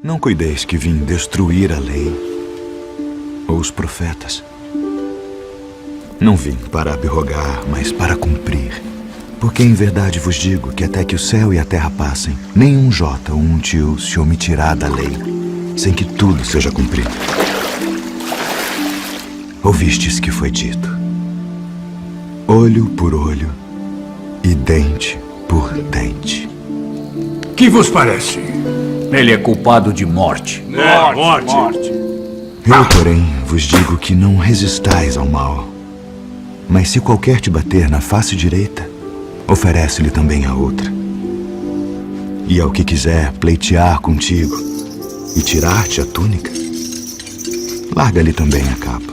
Não cuideis que vim destruir a lei ou os profetas. Não vim para abrogar, mas para cumprir. Porque em verdade vos digo que até que o céu e a terra passem, nenhum jota ou um tio se omitirá da lei, sem que tudo seja cumprido. Ouvistes que foi dito: olho por olho e dente por dente. Que vos parece? Ele é culpado de morte. Morte. Eu, porém, vos digo que não resistais ao mal. Mas se qualquer te bater na face direita, oferece-lhe também a outra. E ao que quiser pleitear contigo e tirar-te a túnica, larga-lhe também a capa.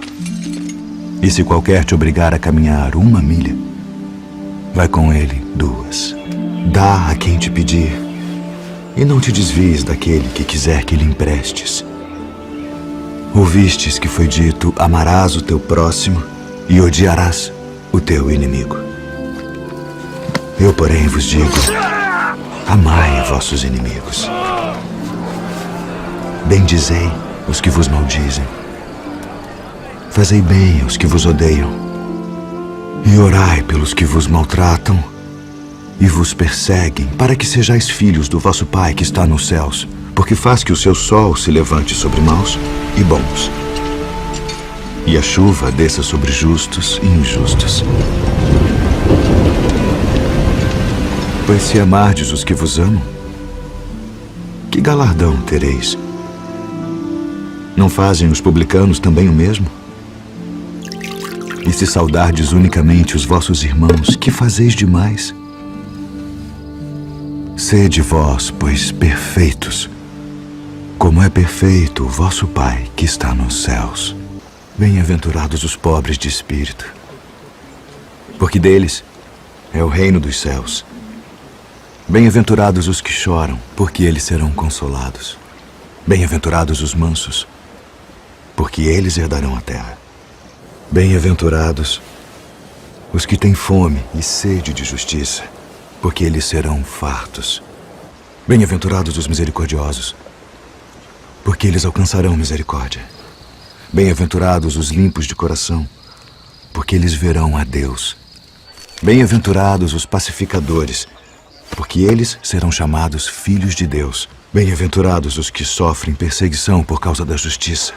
E se qualquer te obrigar a caminhar 1 milha, vai com ele 2. Dá a quem te pedir, e não te desvies daquele que quiser que lhe emprestes. Ouvistes que foi dito: amarás o teu próximo e odiarás o teu inimigo. Eu, porém, vos digo: amai vossos inimigos. Bendizei os que vos maldizem. Fazei bem aos que vos odeiam. E orai pelos que vos maltratam e vos perseguem, para que sejais filhos do vosso Pai que está nos céus, porque faz que o seu sol se levante sobre maus e bons, e a chuva desça sobre justos e injustos. Pois se amardes os que vos amam, que galardão tereis? Não fazem os publicanos também o mesmo? E se saudardes unicamente os vossos irmãos, que fazeis demais? Sede vós, pois, perfeitos, como é perfeito o vosso Pai que está nos céus. Bem-aventurados os pobres de espírito, porque deles é o reino dos céus. Bem-aventurados os que choram, porque eles serão consolados. Bem-aventurados os mansos, porque eles herdarão a terra. Bem-aventurados os que têm fome e sede de justiça, porque eles serão fartos. Bem-aventurados os misericordiosos, porque eles alcançarão misericórdia. Bem-aventurados os limpos de coração, porque eles verão a Deus. Bem-aventurados os pacificadores, porque eles serão chamados filhos de Deus. Bem-aventurados os que sofrem perseguição por causa da justiça,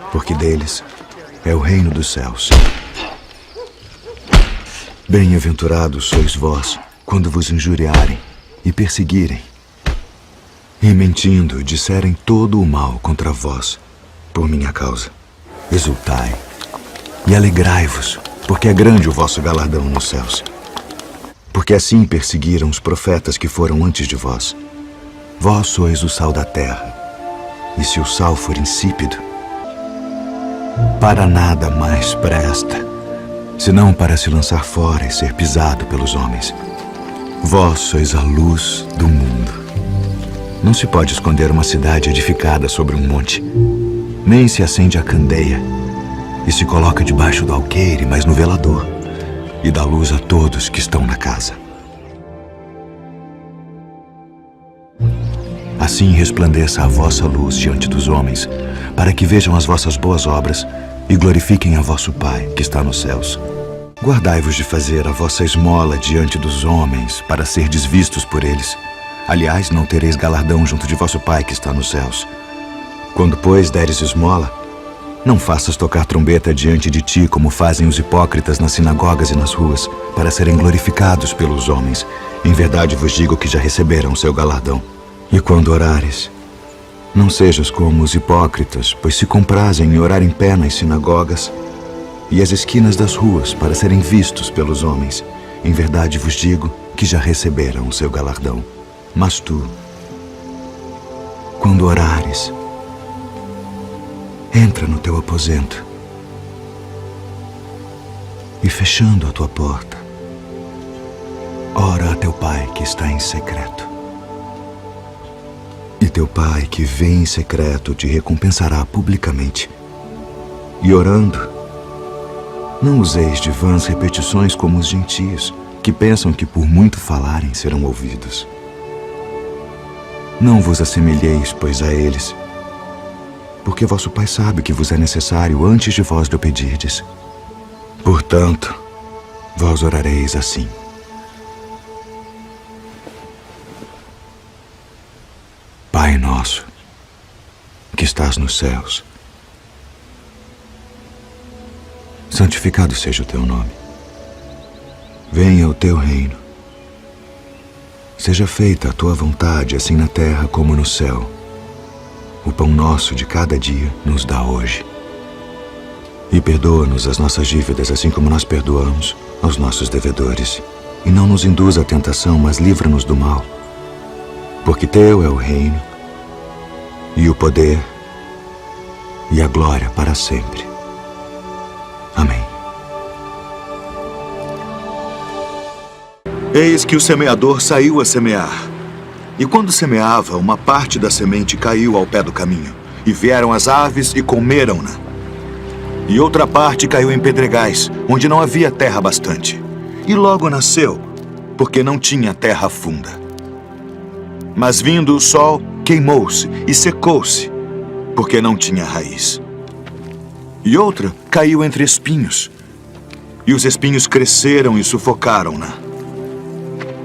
porque deles é o reino dos céus. Bem-aventurados sois vós, quando vos injuriarem e perseguirem, e mentindo disserem todo o mal contra vós, por minha causa. Exultai e alegrai-vos, porque é grande o vosso galardão nos céus. Porque assim perseguiram os profetas que foram antes de vós. Vós sois o sal da terra, e se o sal for insípido, para nada mais presta, senão para se lançar fora e ser pisado pelos homens. Vós sois a luz do mundo. Não se pode esconder uma cidade edificada sobre um monte, nem se acende a candeia e se coloca debaixo do alqueire, mas no velador, e dá luz a todos que estão na casa. Assim resplandeça a vossa luz diante dos homens, para que vejam as vossas boas obras e glorifiquem a vosso Pai que está nos céus. Guardai-vos de fazer a vossa esmola diante dos homens, para serdes vistos por eles. Aliás, não tereis galardão junto de vosso Pai que está nos céus. Quando, pois, deres esmola, não faças tocar trombeta diante de ti, como fazem os hipócritas nas sinagogas e nas ruas, para serem glorificados pelos homens. Em verdade vos digo que já receberam o seu galardão. E quando orares, não sejas como os hipócritas, pois se comprazem em orar em pé nas sinagogas e as esquinas das ruas, para serem vistos pelos homens. Em verdade vos digo que já receberam o seu galardão. Mas tu, quando orares, entra no teu aposento e, fechando a tua porta, ora a teu Pai que está em secreto. E teu Pai que vê em secreto te recompensará publicamente. E orando, não useis de vãs repetições como os gentios, que pensam que por muito falarem serão ouvidos. Não vos assemelheis, pois, a eles, porque vosso Pai sabe que vos é necessário antes de vós lhe pedirdes. Portanto, vós orareis assim: Pai nosso, que estás nos céus, santificado seja o teu nome. Venha o teu reino. Seja feita a tua vontade, assim na terra como no céu. O pão nosso de cada dia nos dá hoje. E perdoa-nos as nossas dívidas, assim como nós perdoamos aos nossos devedores. E não nos induz à tentação, mas livra-nos do mal. Porque teu é o reino, e o poder, e a glória para sempre. Amém. Eis que o semeador saiu a semear. E quando semeava, uma parte da semente caiu ao pé do caminho. E vieram as aves e comeram-na. E outra parte caiu em pedregais, onde não havia terra bastante. E logo nasceu, porque não tinha terra funda. Mas vindo o sol, queimou-se e secou-se, porque não tinha raiz. E outra caiu entre espinhos. E os espinhos cresceram e sufocaram-na.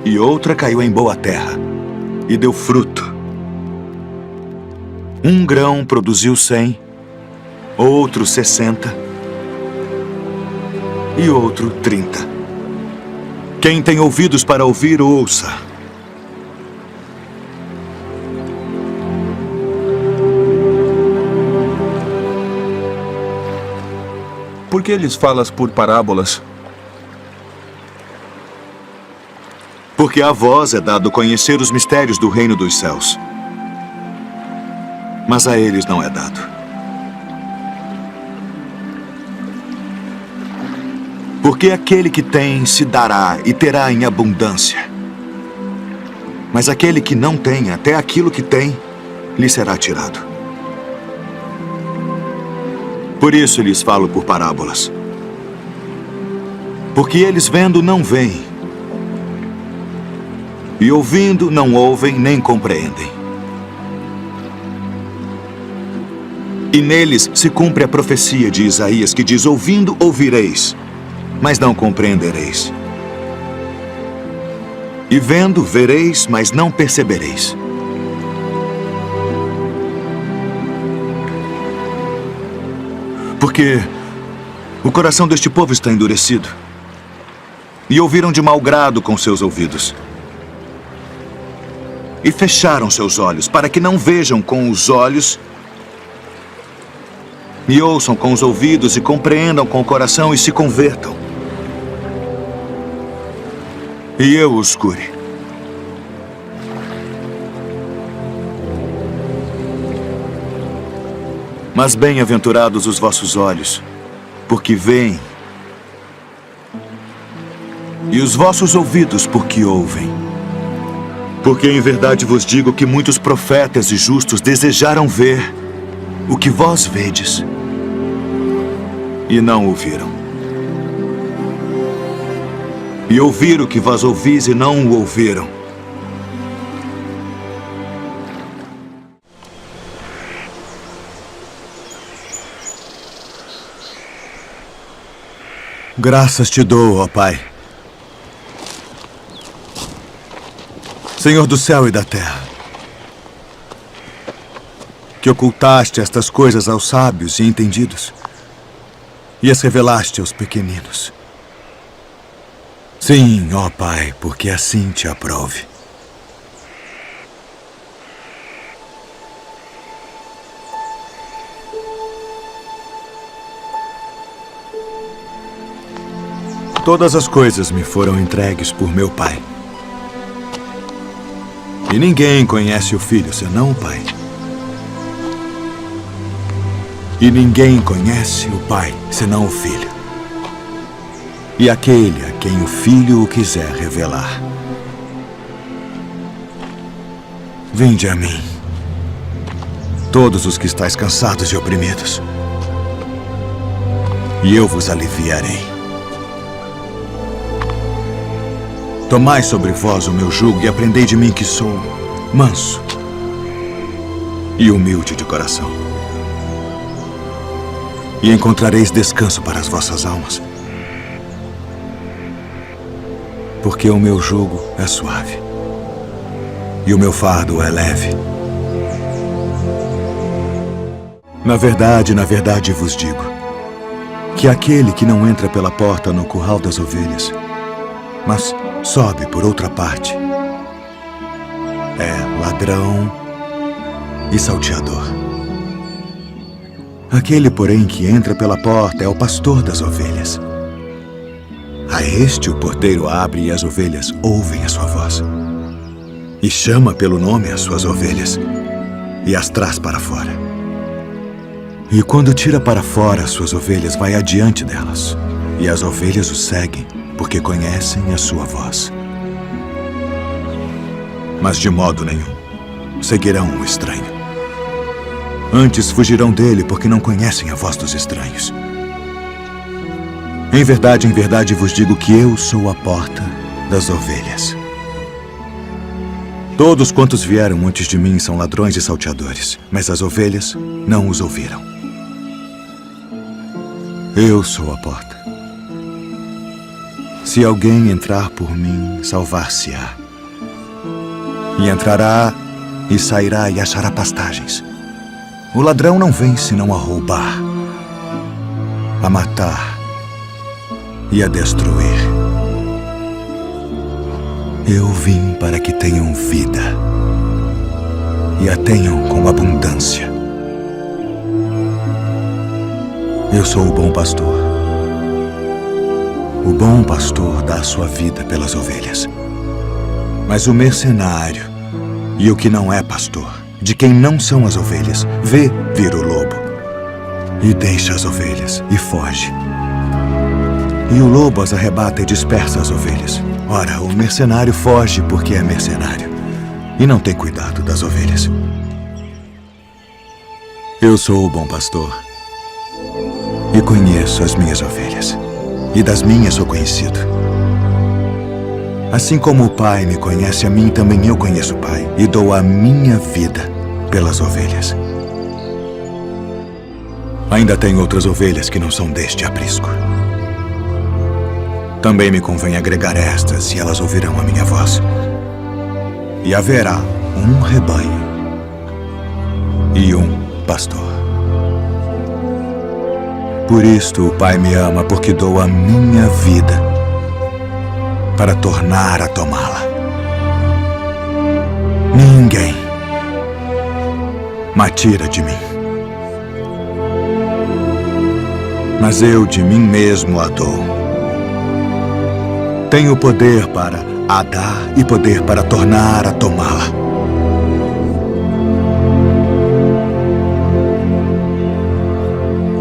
E outra caiu em boa terra, e deu fruto. Um grão produziu 100, outro 60, e outro 30. Quem tem ouvidos para ouvir, ouça. Por que lhes falas por parábolas? Porque a vós é dado conhecer os mistérios do reino dos céus. Mas a eles não é dado. Porque aquele que tem se dará e terá em abundância. Mas aquele que não tem, até aquilo que tem, lhe será tirado. Por isso lhes falo por parábolas. Porque eles vendo não veem, e ouvindo não ouvem nem compreendem. E neles se cumpre a profecia de Isaías, que diz: ouvindo ouvireis, mas não compreendereis. E vendo vereis, mas não percebereis. Porque o coração deste povo está endurecido, e ouviram de mau grado com seus ouvidos, e fecharam seus olhos, para que não vejam com os olhos, e ouçam com os ouvidos, e compreendam com o coração, e se convertam. E eu os cure. Mas bem-aventurados os vossos olhos, porque veem, e os vossos ouvidos, porque ouvem. Porque em verdade vos digo que muitos profetas e justos desejaram ver o que vós vedes, e não ouviram. E ouvir o que vós ouvis e não o ouviram. Graças te dou, ó Pai, Senhor do céu e da terra, que ocultaste estas coisas aos sábios e entendidos e as revelaste aos pequeninos. Sim, ó Pai, porque assim te aprove. Todas as coisas me foram entregues por meu Pai. E ninguém conhece o Filho senão o Pai. E ninguém conhece o Pai senão o Filho. E aquele a quem o Filho o quiser revelar. Vinde a mim, todos os que estáis cansados e oprimidos, e eu vos aliviarei. Tomai sobre vós o meu jugo e aprendei de mim, que sou manso e humilde de coração. E encontrareis descanso para as vossas almas. Porque o meu jugo é suave e o meu fardo é leve. Na verdade vos digo que aquele que não entra pela porta no curral das ovelhas, mas sobe por outra parte, é ladrão e salteador. Aquele, porém, que entra pela porta é o pastor das ovelhas. A este o porteiro abre e as ovelhas ouvem a sua voz. E chama pelo nome as suas ovelhas e as traz para fora. E quando tira para fora as suas ovelhas, vai adiante delas. E as ovelhas o seguem, porque conhecem a sua voz. Mas de modo nenhum seguirão o estranho. Antes fugirão dele, porque não conhecem a voz dos estranhos. Em verdade vos digo que eu sou a porta das ovelhas. Todos quantos vieram antes de mim são ladrões e salteadores, mas as ovelhas não os ouviram. Eu sou a porta. Se alguém entrar por mim, salvar-se-á. E entrará e sairá e achará pastagens. O ladrão não vem senão a roubar, a matar e a destruir. Eu vim para que tenham vida e a tenham com abundância. Eu sou o bom pastor. O bom pastor dá a sua vida pelas ovelhas. Mas o mercenário e o que não é pastor, de quem não são as ovelhas, vê vir o lobo e deixa as ovelhas e foge. E o lobo as arrebata e dispersa as ovelhas. Ora, o mercenário foge porque é mercenário e não tem cuidado das ovelhas. Eu sou o bom pastor e conheço as minhas ovelhas, e das minhas sou conhecido. Assim como o Pai me conhece a mim, também eu conheço o Pai, e dou a minha vida pelas ovelhas. Ainda tenho outras ovelhas que não são deste aprisco. Também me convém agregar estas, e elas ouvirão a minha voz. E haverá um rebanho e um pastor. Por isto o Pai me ama, porque dou a minha vida para tornar a tomá-la. Ninguém me tira de mim, mas eu de mim mesmo a dou. Tenho poder para a dar e poder para tornar a tomá-la.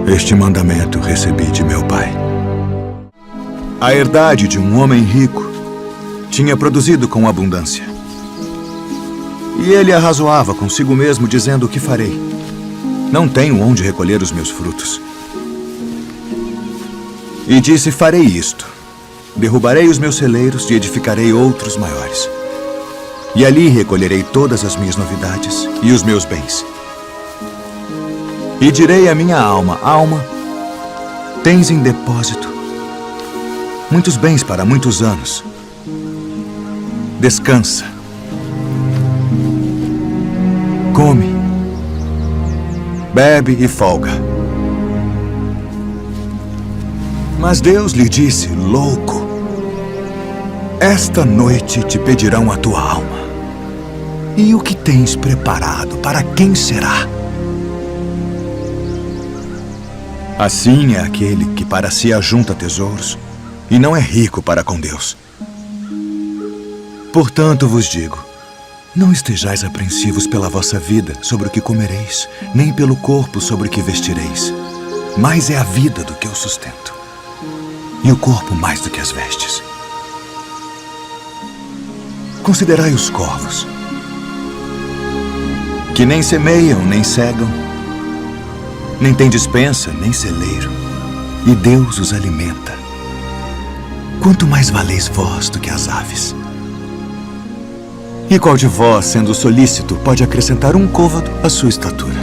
Este mandamento recebi de meu pai. A herdade de um homem rico tinha produzido com abundância. E ele arrazoava consigo mesmo, dizendo: o que farei? Não tenho onde recolher os meus frutos. E disse: farei isto. Derrubarei os meus celeiros e edificarei outros maiores. E ali recolherei todas as minhas novidades e os meus bens. E direi à minha alma: alma, tens em depósito muitos bens para muitos anos. Descansa. Come, bebe e folga. Mas Deus lhe disse: louco, esta noite te pedirão a tua alma. E o que tens preparado, para quem será? Assim é aquele que para si ajunta tesouros e não é rico para com Deus. Portanto vos digo, não estejais apreensivos pela vossa vida sobre o que comereis, nem pelo corpo sobre o que vestireis. Mais é a vida do que o sustento, e o corpo mais do que as vestes. Considerai os corvos, que nem semeiam, nem cegam, nem têm despensa, nem celeiro, e Deus os alimenta. Quanto mais valeis vós do que as aves. E qual de vós, sendo solícito, pode acrescentar um côvado à sua estatura?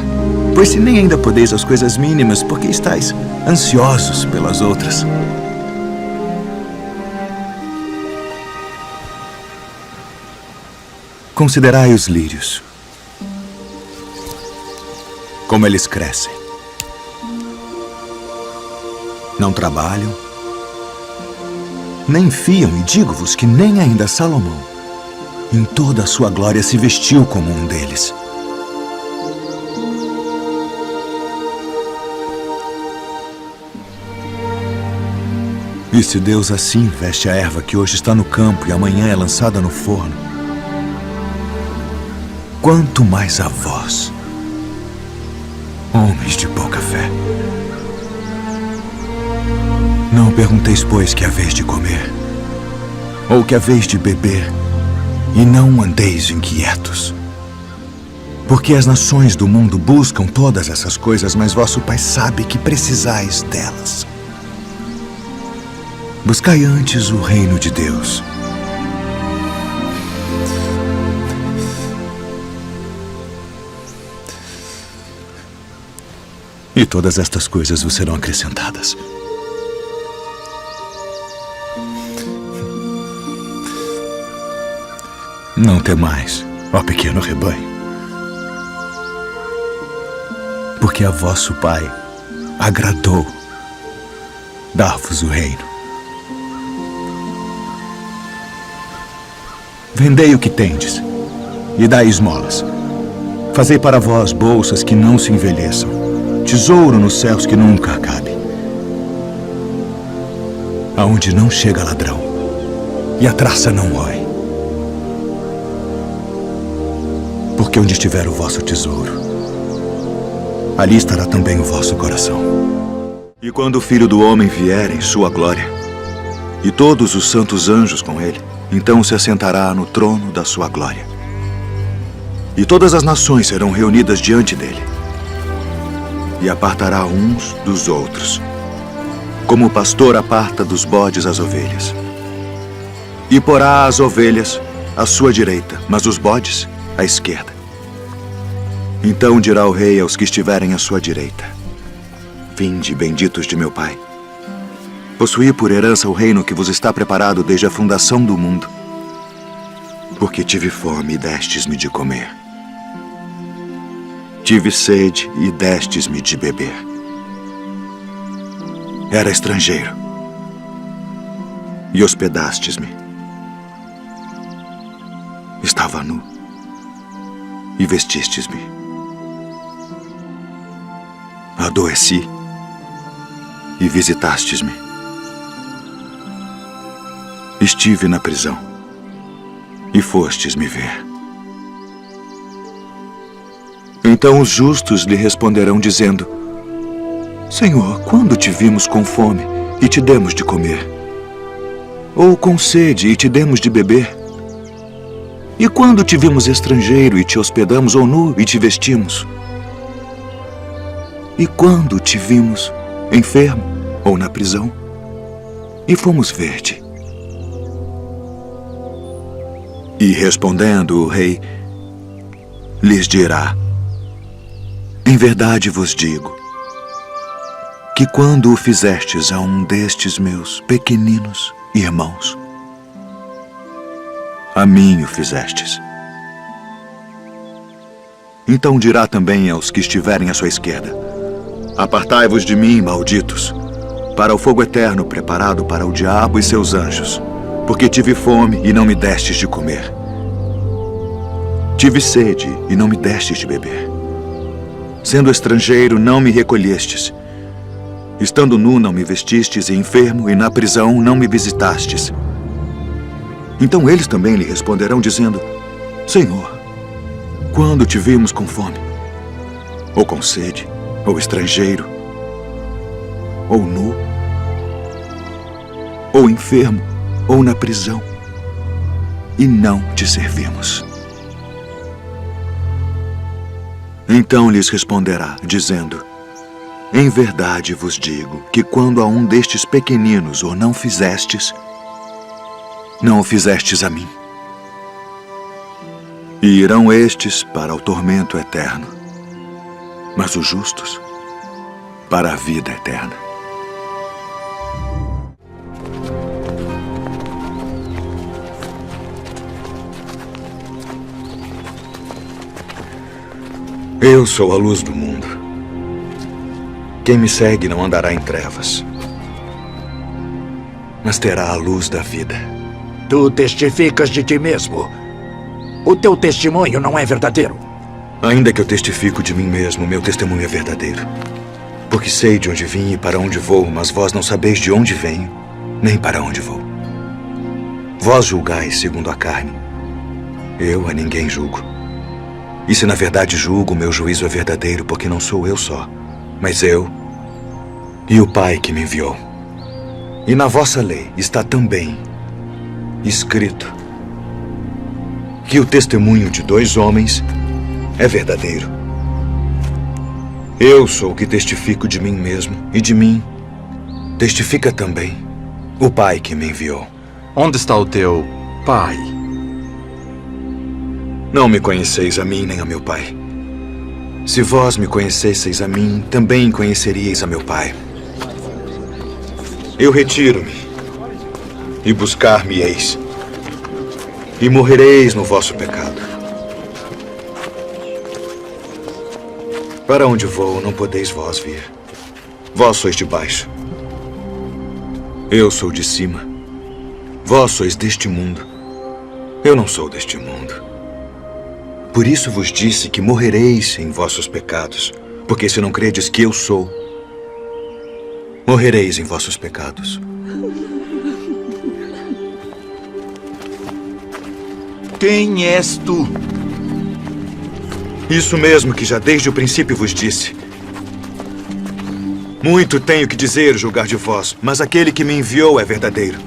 Pois se nem ainda podeis as coisas mínimas, por que estáis ansiosos pelas outras? Considerai os lírios, como eles crescem. Não trabalham, nem fiam, e digo-vos que nem ainda Salomão, em toda a sua glória, se vestiu como um deles. E se Deus assim veste a erva que hoje está no campo e amanhã é lançada no forno, quanto mais a vós, homens de pouca fé. Não pergunteis, pois, que haveis de comer, ou que haveis de beber, e não andeis inquietos. Porque as nações do mundo buscam todas essas coisas, mas vosso Pai sabe que precisais delas. Buscai antes o reino de Deus. E todas estas coisas vos serão acrescentadas. Não temais, ó pequeno rebanho, porque a vosso Pai agradou dar-vos o reino. Vendei o que tendes e dai esmolas. Fazei para vós bolsas que não se envelheçam, tesouro nos céus que nunca acabe, aonde não chega ladrão e a traça não rói. Porque onde estiver o vosso tesouro, ali estará também o vosso coração. E quando o Filho do Homem vier em sua glória, e todos os santos anjos com ele, então se assentará no trono da sua glória. E todas as nações serão reunidas diante dele, e apartará uns dos outros, como o pastor aparta dos bodes as ovelhas. E porá as ovelhas à sua direita, mas os bodes à esquerda. Então dirá o rei aos que estiverem à sua direita: Vinde, benditos de meu Pai. Possuí por herança o reino que vos está preparado desde a fundação do mundo. Porque tive fome e destes-me de comer. Tive sede e destes-me de beber. Era estrangeiro e hospedastes-me. Estava nu e vestistes-me. Adoeci e visitastes-me. Estive na prisão e fostes me ver. Então os justos lhe responderão dizendo: Senhor, quando te vimos com fome e te demos de comer? Ou com sede e te demos de beber? E quando te vimos estrangeiro e te hospedamos, ou nu e te vestimos? E quando te vimos enfermo ou na prisão e fomos ver-te? E respondendo o rei, lhes dirá: Em verdade vos digo, que quando o fizestes a um destes meus pequeninos irmãos, a mim o fizestes. Então dirá também aos que estiverem à sua esquerda: Apartai-vos de mim, malditos, para o fogo eterno preparado para o diabo e seus anjos, porque tive fome e não me destes de comer. Tive sede e não me destes de beber. Sendo estrangeiro, não me recolhestes. Estando nu, não me vestistes, e enfermo, e na prisão, não me visitastes. Então eles também lhe responderão, dizendo: Senhor, quando te vimos com fome, ou com sede, ou estrangeiro, ou nu, ou enfermo, ou na prisão, e não te servimos? Então lhes responderá, dizendo: Em verdade vos digo que quando a um destes pequeninos o não fizestes, não o fizestes a mim. E irão estes para o tormento eterno, mas os justos para a vida eterna. Eu sou a luz do mundo. Quem me segue não andará em trevas, mas terá a luz da vida. Tu testificas de ti mesmo. O teu testemunho não é verdadeiro. Ainda que eu testifico de mim mesmo, meu testemunho é verdadeiro. Porque sei de onde vim e para onde vou, mas vós não sabeis de onde venho, nem para onde vou. Vós julgais segundo a carne. Eu a ninguém julgo. E se na verdade julgo, meu juízo é verdadeiro, porque não sou eu só, mas eu e o Pai que me enviou. E na vossa lei está também escrito que o testemunho de 2 homens é verdadeiro. Eu sou o que testifico de mim mesmo, e de mim testifica também o Pai que me enviou. Onde está o teu pai? Não me conheceis a mim nem a meu Pai. Se vós me conhecesseis a mim, também conheceríeis a meu Pai. Eu retiro-me, e buscar-me-eis, e morrereis no vosso pecado. Para onde vou, não podeis vós vir. Vós sois de baixo. Eu sou de cima. Vós sois deste mundo. Eu não sou deste mundo. Por isso vos disse que morrereis em vossos pecados, porque se não credes que eu sou, morrereis em vossos pecados. Quem és tu? Isso mesmo que já desde o princípio vos disse. Muito tenho que dizer, julgar de vós, mas aquele que me enviou é verdadeiro.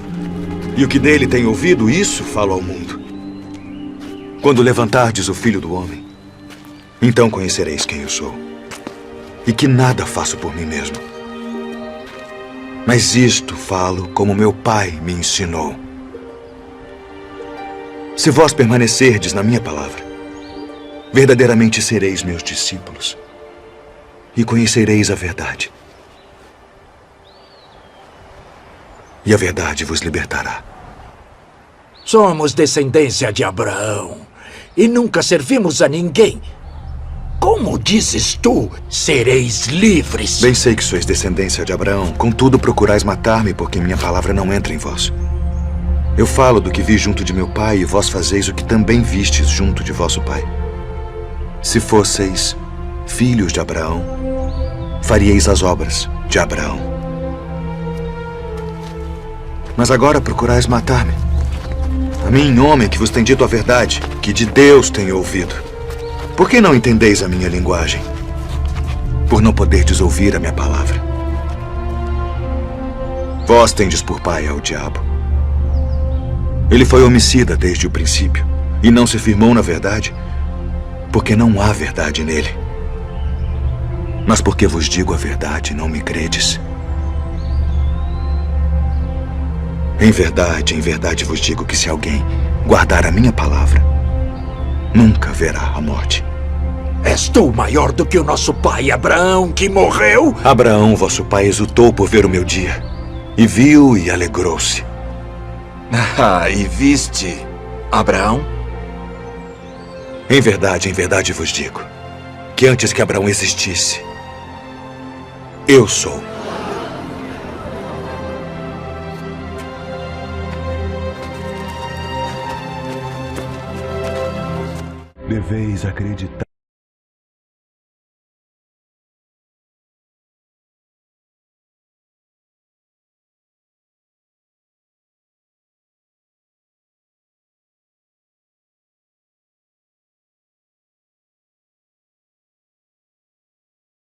E o que dele tenho ouvido, isso falo ao mundo. Quando levantardes o Filho do Homem, então conhecereis quem eu sou. E que nada faço por mim mesmo. Mas isto falo como meu Pai me ensinou. Se vós permanecerdes na minha palavra, verdadeiramente sereis meus discípulos e conhecereis a verdade. E a verdade vos libertará. Somos descendência de Abraão e nunca servimos a ninguém. Como dizes tu, sereis livres? Bem sei que sois descendência de Abraão, contudo procurais matar-me, porque minha palavra não entra em vós. Eu falo do que vi junto de meu pai, e vós fazeis o que também vistes junto de vosso pai. Se fosseis filhos de Abraão, faríeis as obras de Abraão. Mas agora procurais matar-me. A mim, homem que vos tem dito a verdade, que de Deus tenho ouvido. Por que não entendeis a minha linguagem? Por não poderdes ouvir a minha palavra. Vós tendes por pai ao diabo. Ele foi homicida desde o princípio, e não se firmou na verdade, porque não há verdade nele. Mas porque vos digo a verdade, não me credes. Em verdade vos digo que se alguém guardar a minha palavra, nunca verá a morte. És tu maior do que o nosso pai Abraão, que morreu? Abraão, vosso pai, exultou por ver o meu dia, e viu e alegrou-se. E viste Abraão? Em verdade vos digo, que antes que Abraão existisse, eu sou. Deveis acreditar.